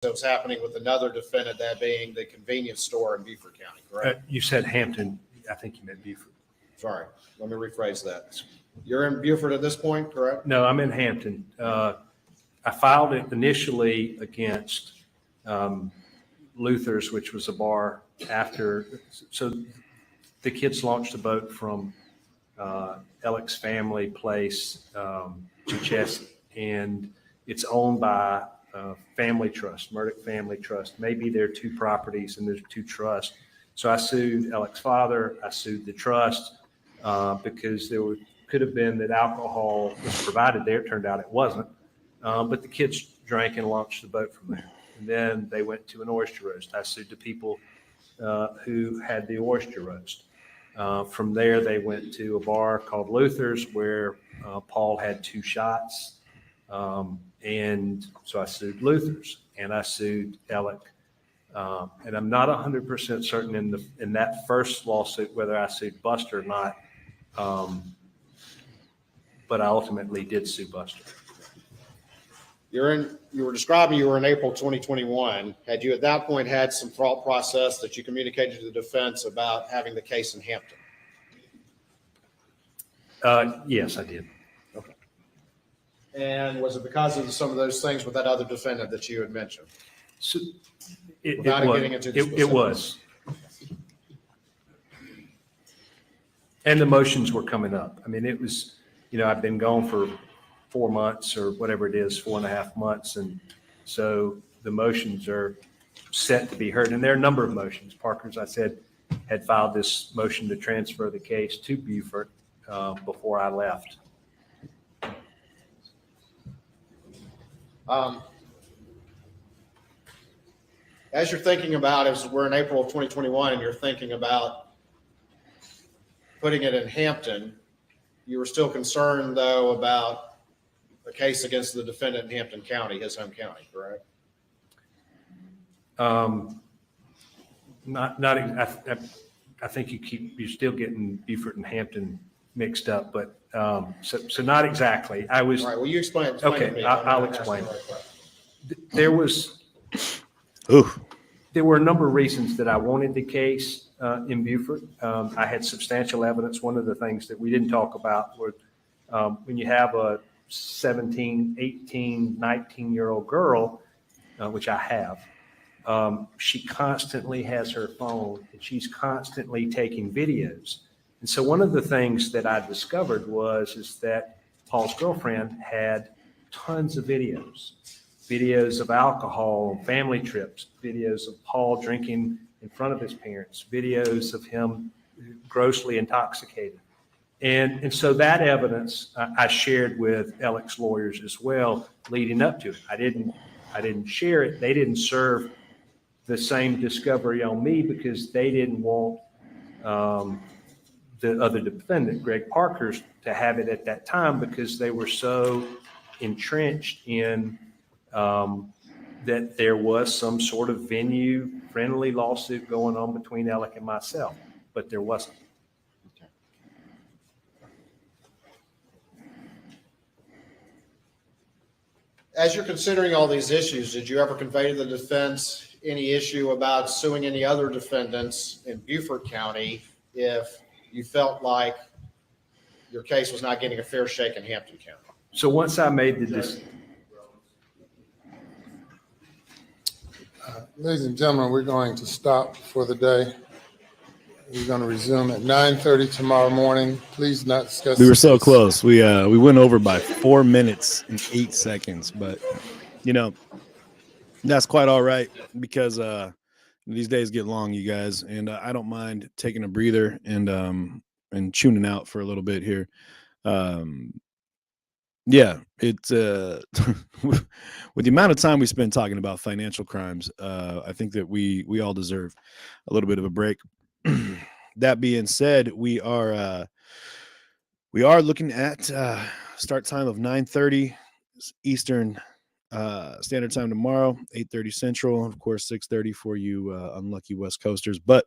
that was happening with another defendant, that being the convenience store in Beaufort County, correct? You said Hampton. I think you meant Beaufort. Sorry, let me rephrase that. You're in Beaufort at this point, correct? No, I'm in Hampton. I filed it initially against Luther's, which was a bar after. So the kids launched a boat from Alex family place to Chessie, and it's owned by family trust, Murdaugh family trust. Maybe there are two properties and there's two trusts. So I sued Alex's father. I sued the trust because there could have been that alcohol was provided there. It turned out it wasn't. But the kids drank and launched the boat from there. And then they went to an oyster roast. I sued the people who had the oyster roast. From there, they went to a bar called Luther's where Paul had two shots. And so I sued Luther's and I sued Alec. And I'm not 100% certain in that first lawsuit whether I sued Buster or not. But I ultimately did sue Buster. You were describing you were in April 2021. Had you at that point had some thought process that you communicated to the defense about having the case in Hampton? Yes, I did. Okay. And was it because of some of those things with that other defendant that you had mentioned? So it was. And the motions were coming up. I mean, it was, I've been gone for 4 months or whatever it is, 4.5 months. And so the motions are set to be heard. And there are a number of motions. Parker, as I said, had filed this motion to transfer the case to Beaufort before I left. As you're thinking about, as we're in April of 2021 and you're thinking about putting it in Hampton, you were still concerned though about the case against the defendant in Hampton County, his home county, correct? I think you're still getting Beaufort and Hampton mixed up, but so not exactly. I was. All right. Well, you explain Okay, to me. I'll explain. There were a number of reasons that I wanted the case in Beaufort. I had substantial evidence. One of the things that we didn't talk about was when you have a 17, 18, 19-year-old girl, which I have, she constantly has her phone and she's constantly taking videos. And so one of the things that I discovered is that Paul's girlfriend had tons of videos of alcohol, family trips, videos of Paul drinking in front of his parents, videos of him grossly intoxicated. And so that evidence I shared with Alex's lawyers as well leading up to it. I didn't share it. They didn't serve the same discovery on me because they didn't want the other defendant, Greg Parker's, to have it at that time because they were so entrenched in that there was some sort of venue-friendly lawsuit going on between Alec and myself, but there wasn't. As you're considering all these issues, did you ever convey to the defense any issue about suing any other defendants in Beaufort County if you felt like your case was not getting a fair shake in Hampton County? So once I made the decision. Ladies and gentlemen, we're going to stop for the day. We're going to resume at 9:30 tomorrow morning. Please not discuss. We were so close. We went over by 4 minutes and 8 seconds, but that's quite all right because these days get long, you guys, and I don't mind taking a breather and tuning out for a little bit here. Yeah, it's with the amount of time we spend talking about financial crimes, I think that we all deserve a little bit of a break. That being said, we are looking at start time of 9:30 Eastern Standard Time tomorrow, 8:30 Central, of course 6:30 for you unlucky West Coasters. But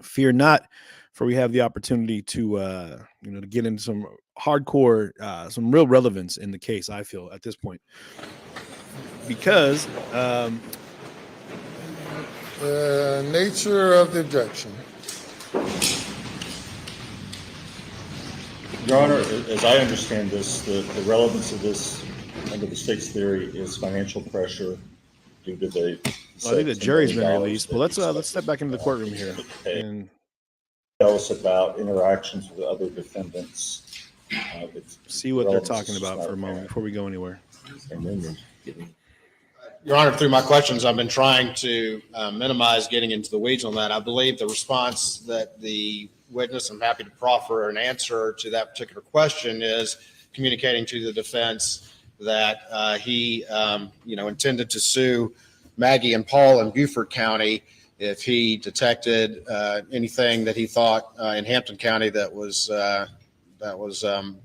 fear not, for we have the opportunity to to get into some hardcore, some real relevance in the case. I feel at this point. because Nature of the objection. Your Honor, as I understand this, the relevance of this under the state's theory is financial pressure due to the. I think the jury's been $10 released, but million let's step back into the courtroom here. Okay. And Tell us about interactions with other defendants. see what they're talking about for a moment before we go anywhere. Your Honor, through my questions, I've been trying to minimize getting into the weeds on that. I believe the response that the witness, I'm happy to proffer an answer to that particular question, is communicating to the defense that he, intended to sue Maggie and Paul in Beaufort County if he detected anything that he thought in Hampton County that was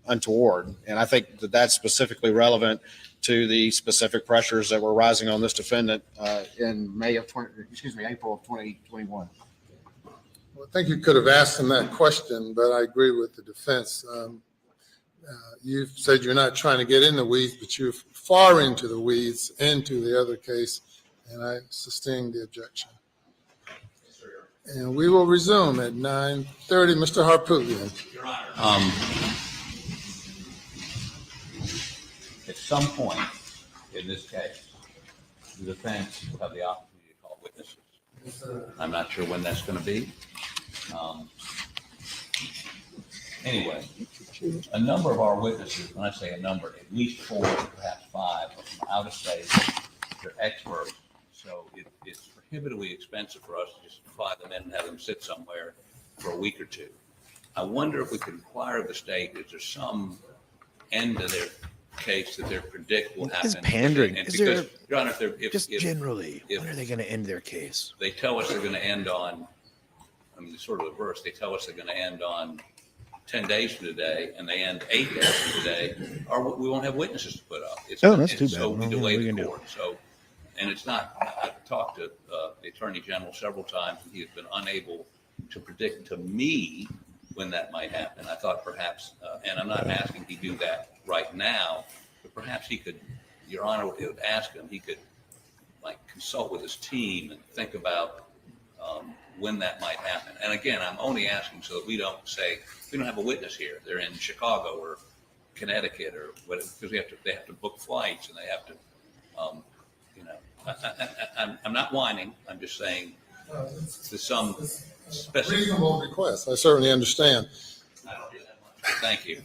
untoward. And I think that that's specifically relevant to the specific pressures that were rising on this defendant in April of 2021. Well, I think you could have asked him that question, but I agree with the defense. You've said you're not trying to get in the weeds, but you're far into the weeds into the other case, and I sustain the objection. And we will resume at 9:30. Mr. Harpootlian. Your Honor. At some point in this case, the defense will have the opportunity to call witnesses. I'm not sure when that's going to be. Anyway, a number of our witnesses, when I say a number, at least 4, perhaps 5, are from out of state. They're experts. So it's prohibitively expensive for us to just fly them in and have them sit somewhere for a week or two. I wonder if we could inquire of the state, is there some end to their case that they predict will happen? Is pandering. And Is because, there, Your Honor, if generally, when are they going to end their case? they tell us they're going to end on, it's sort of the verse, they tell us they're going to end on 10 days from today, and they end 8 days from today, or we won't have witnesses to put up. That's too bad. So we Well, delay what are the you gonna court. So, and it's not, I've talked to the Attorney General several times, and he has been unable to predict to me when that might happen. I thought perhaps, and I'm not asking he do that right now, but perhaps he could, Your Honor, would ask him, he could consult with his team and think about when that might happen. And again, I'm only asking so that we don't say, we don't have a witness here. They're in Chicago or Connecticut or whatever, because they have to book flights and they have to, I'm not whining. I'm just saying there's some specific. Reasonable request. I certainly understand. I don't do that much. Thank you.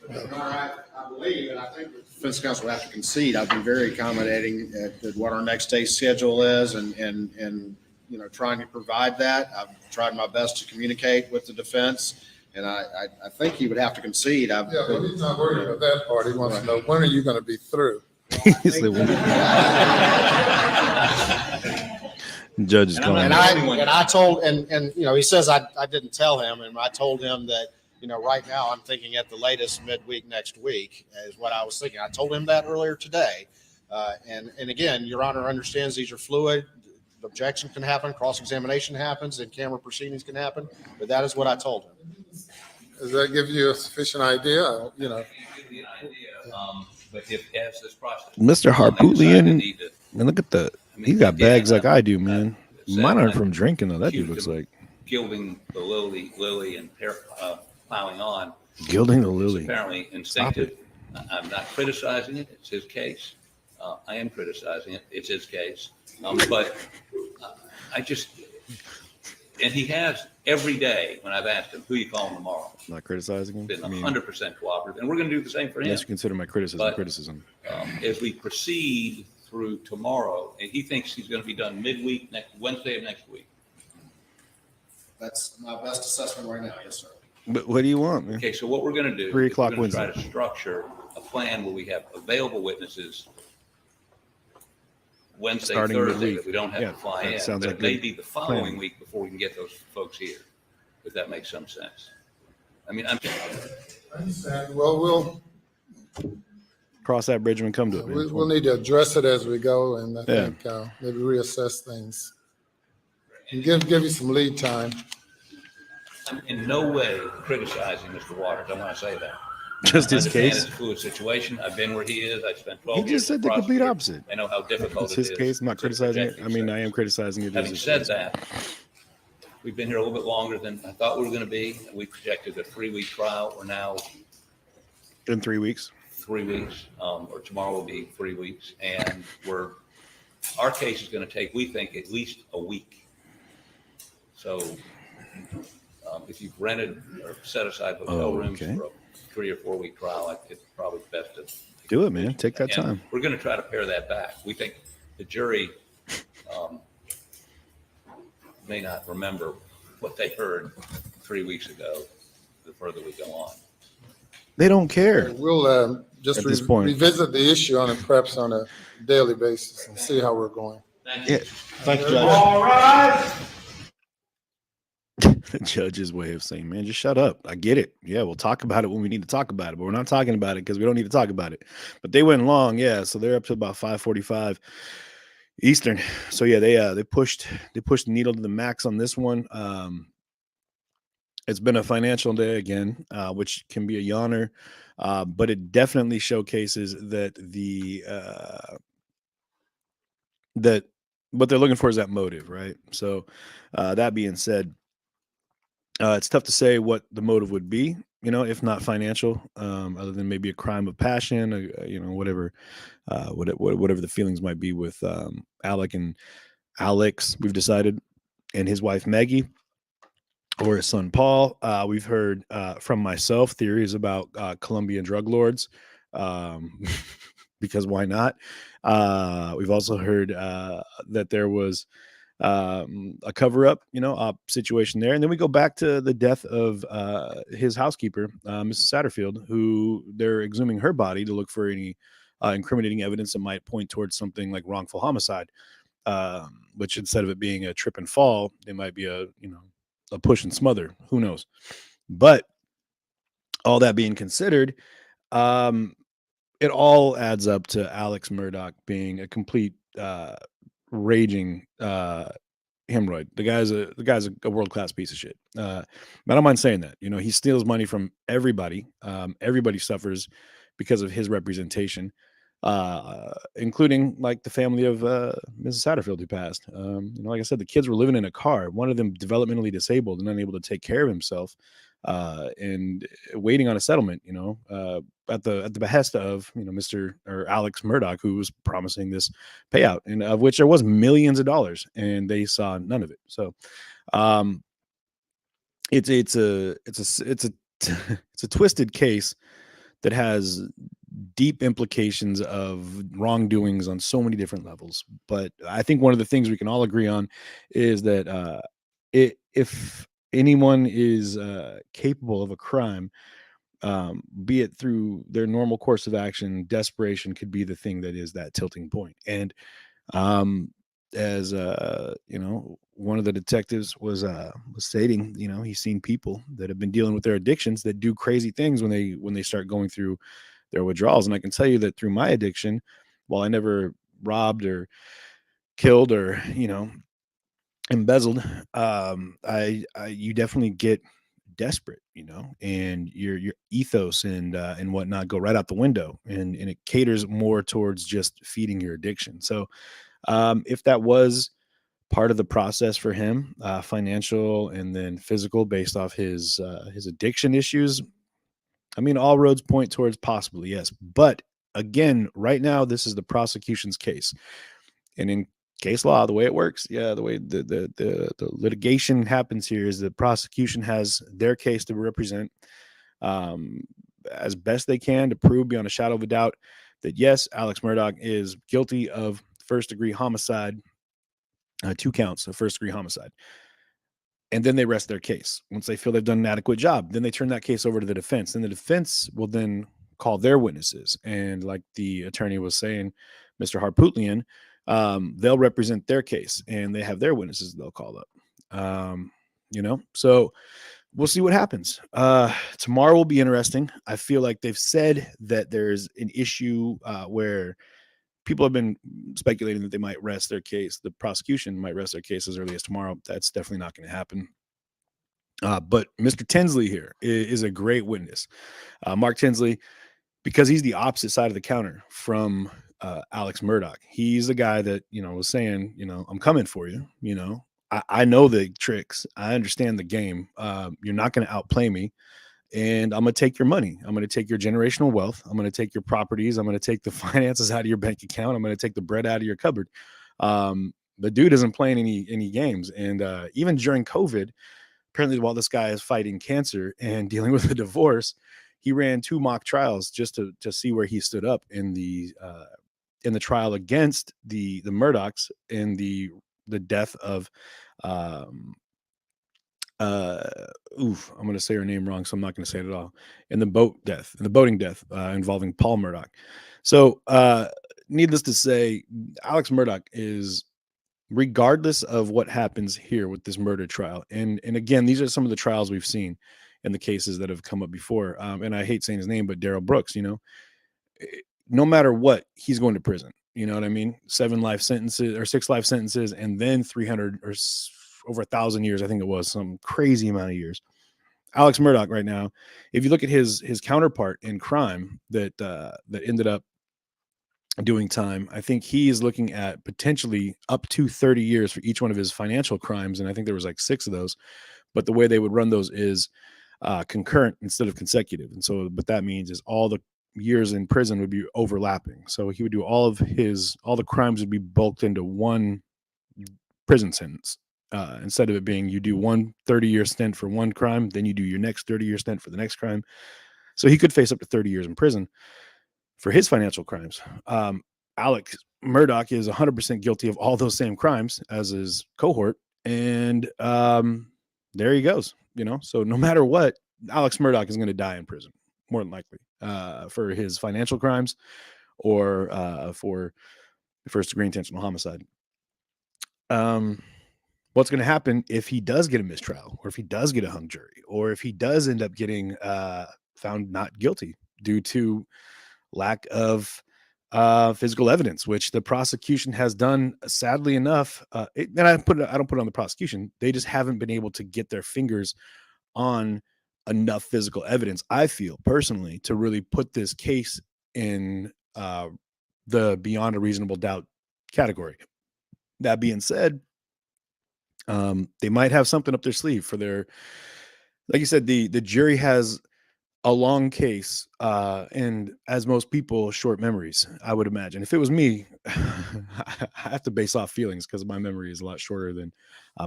I believe, and I think the defense counsel will have to concede, I've been very accommodating at what our next day's schedule is and trying to provide that. I've tried my best to communicate with the defense, and I think he would have to concede. Yeah, but he's not worried about that part. He wants to know, when are you going to be through? Judge is calling. And I told, he says I didn't tell him, and I told him that, right now I'm thinking at the latest midweek next week is what I was thinking. I told him that earlier today. And again, Your Honor understands these are fluid. Objection can happen, cross-examination happens, and camera proceedings can happen, but that is what I told him. Does that give you a sufficient idea? Give you an idea, but as this process, Mr. Harpootlian, and look at he's got bags like I do, man. Mine aren't from drinking though. That dude looks like gilding the lily and plowing on. Gilding the lily. Apparently instinctive. I'm not criticizing it. It's his case. I am criticizing it. It's his case. But and he has every day when I've asked him, who you calling tomorrow? Not criticizing him. Been 100% cooperative. And we're going to do the same for him. Yes, you consider my criticism. As we proceed through tomorrow, and he thinks he's going to be done midweek, Wednesday of next week. That's my best assessment right now. Yes, sir. But what do you want, man? Okay, so what we're going to do 3 is o'clock we're going to try Wednesday. to structure a plan where we have available witnesses Wednesday, Starting Thursday, midweek. that we don't have Yeah, to fly that in. sounds But like it may good be the following planning. week before we can get those folks here, if that makes some sense. I mean, I understand. Well, we'll Cross that bridge when we come to it. man. we'll need to address it as we go, and I Yeah. think maybe reassess things. And give you some lead time. I'm in no way criticizing Mr. Waters. I want to say that. Just I his understand case. it's a fluid situation. I've been where he is. I spent He 12 years just as a said the complete prosecutor. opposite. I know how difficult It's it his is. case. I'm not to criticizing it. project I mean, I these am things. criticizing it. As Having his said case. that, we've been here a little bit longer than I thought we were going to be. We projected a 3-week trial. We're now In 3 weeks. 3 weeks, or tomorrow will be 3 weeks. And our case is going to take, we think, at least a week. So if you've rented or set aside hotel rooms Okay. for a 3 or 4 week trial, it's probably best to Do it, man. Take that and time. we're going to try to pare that back. We think the jury may not remember what they heard 3 weeks ago the further we go on. They don't care. We'll just At this point. revisit the issue perhaps on a daily basis and see how we're going. Thank Yeah. Thank you, Judge. The judge's way of saying, man, just shut up. I get it. Yeah, we'll talk about it when we need to talk about it, but we're not talking about it because we don't need to talk about it. But they went long, yeah. So they're up to about 5:45 Eastern. So yeah, they pushed the needle to the max on this one. It's been a financial day again, which can be a yawner, but it definitely showcases that that what they're looking for is that motive, right? So that being said, it's tough to say what the motive would be, if not financial, other than maybe a crime of passion, whatever, whatever the feelings might be with Alec and Alex, we've decided, and his wife Maggie, or his son Paul. We've heard from myself theories about Colombian drug lords, because why not? We've also heard that there was a cover up, situation there. And then we go back to the death of his housekeeper, Mrs. Satterfield, who they're exhuming her body to look for any incriminating evidence that might point towards something like wrongful homicide, which instead of it being a trip and fall, it might be a push and smother. Who knows? But all that being considered, it all adds up to Alex Murdaugh being a complete raging hemorrhoid. The guy's a world-class piece of shit. I don't mind saying that. He steals money from everybody. Everybody suffers because of his representation, including like the family of Mrs. Satterfield who passed. Like I said, the kids were living in a car. One of them developmentally disabled and unable to take care of himself, and waiting on a settlement. At the behest of Mr. or Alex Murdaugh, who was promising this payout, and of which there was millions of dollars, and they saw none of it. So, it's a twisted case that has deep implications of wrongdoings on so many different levels. But I think one of the things we can all agree on is that if anyone is capable of a crime, be it through their normal course of action, desperation could be the thing that is that tilting point. And as one of the detectives was stating, he's seen people that have been dealing with their addictions that do crazy things when they start going through their withdrawals. And I can tell you that through my addiction, while I never robbed or killed or embezzled, you definitely get desperate, and your ethos and whatnot go right out the window, and it caters more towards just feeding your addiction. So if that was part of the process for him, financial and then physical, based off his addiction issues, I mean, all roads point towards possibly yes. But again, right now, this is the prosecution's case, and in case law, the way it works, the way the litigation happens here is the prosecution has their case to represent, as best they can, to prove beyond a shadow of a doubt that yes, Alex Murdaugh is guilty of first-degree homicide, 2 counts of first-degree homicide. And then they rest their case. Once they feel they've done an adequate job, then they turn that case over to the defense. And the defense will then call their witnesses. And like the attorney was saying, Mr. Harpootlian, they'll represent their case, and they have their witnesses they'll call up. So we'll see what happens. Tomorrow will be interesting. I feel like they've said that there's an issue where people have been speculating that they might rest their case. The prosecution might rest their case as early as tomorrow. That's definitely not going to happen. But Mr. Tinsley here is a great witness. Mark Tinsley, because he's the opposite side of the counter from Alex Murdaugh. He's the guy that, was saying, I'm coming for you. I know the tricks. I understand the game. You're not going to outplay me. And I'm going to take your money. I'm going to take your generational wealth. I'm going to take your properties. I'm going to take the finances out of your bank account. I'm going to take the bread out of your cupboard. The dude isn't playing any games. And even during COVID, apparently while this guy is fighting cancer and dealing with a divorce, he ran 2 mock trials just to see where he stood up in the trial against the Murdaughs in the death of I'm going to say her name wrong, so I'm not going to say it at all. In the boating death involving Paul Murdaugh. So, needless to say, Alex Murdaugh is, regardless of what happens here with this murder trial, and again, these are some of the trials we've seen in the cases that have come up before. And I hate saying his name, but Darrell Brooks, no matter what, he's going to prison. You know what I mean? 7 life sentences or 6 life sentences, and then 300 or over 1,000 years. I think it was some crazy amount of years. Alex Murdaugh right now, if you look at his counterpart in crime that ended up doing time, I think he is looking at potentially up to 30 years for each one of his financial crimes. And I think there was like 6 of those, but the way they would run those is concurrent instead of consecutive. And so what that means is all the years in prison would be overlapping. So he would do all the crimes would be bulked into one prison sentence. Instead of it being you do one 30-year stint for one crime, then you do your next 30-year stint for the next crime. So he could face up to 30 years in prison for his financial crimes. Alex Murdaugh is 100% guilty of all those same crimes as his cohort. And there he goes, So no matter what, Alex Murdaugh is going to die in prison, more than likely, for his financial crimes or for first-degree intentional homicide. What's going to happen if he does get a mistrial, or if he does get a hung jury, or if he does end up getting found not guilty due to lack of physical evidence, which the prosecution has done, sadly enough. And I don't put it on the prosecution. They just haven't been able to get their fingers on enough physical evidence, I feel personally, to really put this case in the beyond a reasonable doubt category. That being said, they might have something up their sleeve for their, like you said, the jury has a long case, and as most people, short memories, I would imagine. If it was me, I have to base off feelings because my memory is a lot shorter than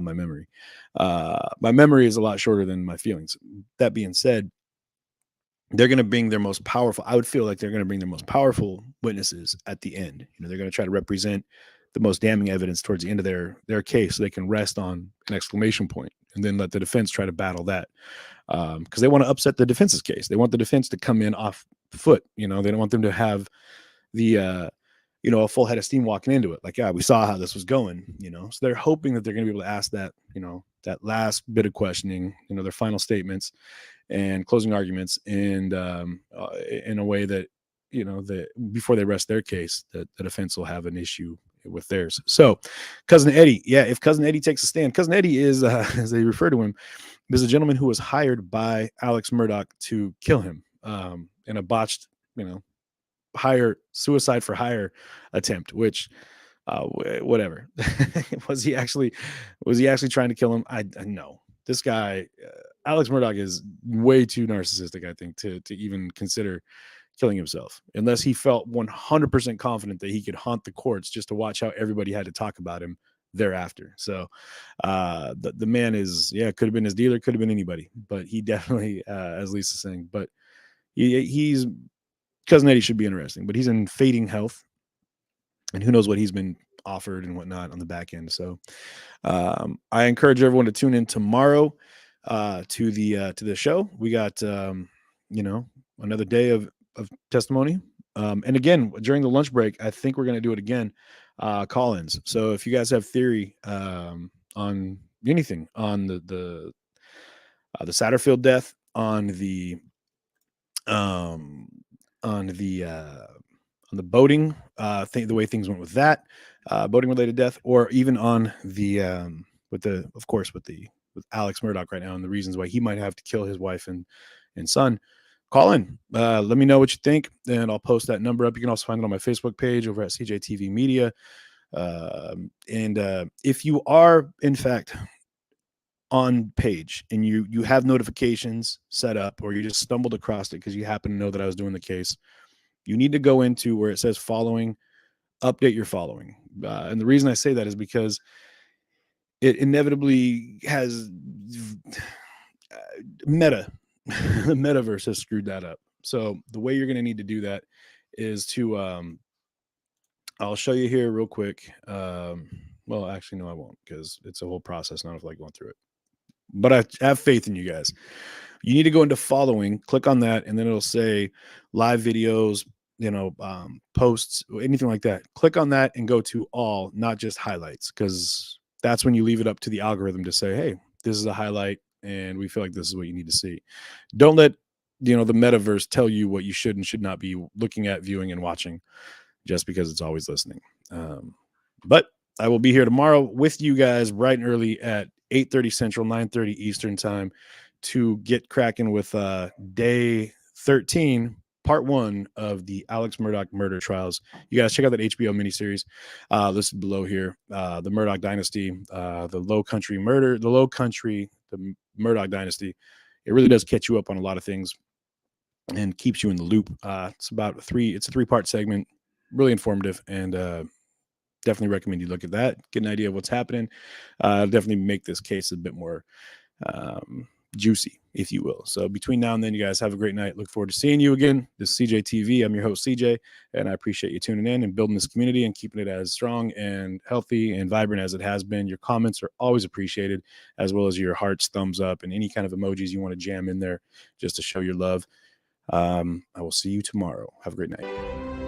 my memory. My memory is a lot shorter than my feelings. That being said, they're going to bring their most powerful, I would feel like they're going to bring their most powerful witnesses at the end. They're going to try to represent the most damning evidence towards the end of their case, so they can rest on an exclamation point and then let the defense try to battle that. Because they want to upset the defense's case. They want the defense to come in off foot. They don't want them to have the, a full head of steam walking into it. Like, yeah, we saw how this was going, So they're hoping that they're going to be able to ask that, that last bit of questioning, their final statements and closing arguments, and in a way that, that before they rest their case, that the defense will have an issue with theirs. So Cousin Eddie, if Cousin Eddie takes a stand, Cousin Eddie is, as they refer to him, is a gentleman who was hired by Alex Murdaugh to kill him in a botched, suicide for hire attempt, which whatever. was he actually trying to kill him? I know this guy, Alex Murdaugh, is way too narcissistic, I think, to even consider killing himself, unless he felt 100% confident that he could haunt the courts just to watch how everybody had to talk about him thereafter. So the man is, could have been his dealer, could have been anybody, but he definitely, as Lisa's saying, but he's Cousin Eddie should be interesting, but he's in fading health, and who knows what he's been offered and whatnot on the back end. So I encourage everyone to tune in tomorrow to the show. We got another day of testimony. And again, during the lunch break, I think we're going to do it again, call-ins. So if you guys have theory on anything, on the Satterfield death, on the boating, the way things went with that, boating related death, or even on the with the with Alex Murdaugh right now and the reasons why he might have to kill his wife and son, call in. Let me know what you think, and I'll post that number up. You can also find it on my Facebook page over at CJTV Media. If you are, in fact, on page and you have notifications set up, or you just stumbled across it because you happen to know that I was doing the case, you need to go into where it says following, update your following. And the reason I say that is because it inevitably has Meta. The metaverse has screwed that up. So the way you're going to need to do that is to, I'll show you here real quick. Well, actually, no, I won't, because it's a whole process. Not if like going through it. But I have faith in you guys. You need to go into following, click on that, and then it'll say live videos, posts, anything like that. Click on that and go to all, not just highlights, because that's when you leave it up to the algorithm to say, hey, this is a highlight and we feel like this is what you need to see. Don't let the metaverse tell you what you should and should not be looking at, viewing, and watching just because it's always listening. But I will be here tomorrow with you guys bright and early at 8:30 Central, 9:30 Eastern time to get cracking with day 13, part 1 of the Alex Murdaugh murder trials. You guys check out that HBO miniseries listed below here. The Murdaugh Dynasty, the Murdaugh Dynasty. It really does catch you up on a lot of things and keeps you in the loop. It's a 3-part segment, really informative, and definitely recommend you look at that, get an idea of what's happening. Definitely make this case a bit more juicy, if you will. So between now and then, you guys have a great night. Look forward to seeing you again. This is CJ TV. I'm your host, CJ, and I appreciate you tuning in and building this community and keeping it as strong and healthy and vibrant as it has been. Your comments are always appreciated, as well as your hearts, thumbs up, and any kind of emojis you want to jam in there just to show your love. I will see you tomorrow. Have a great night.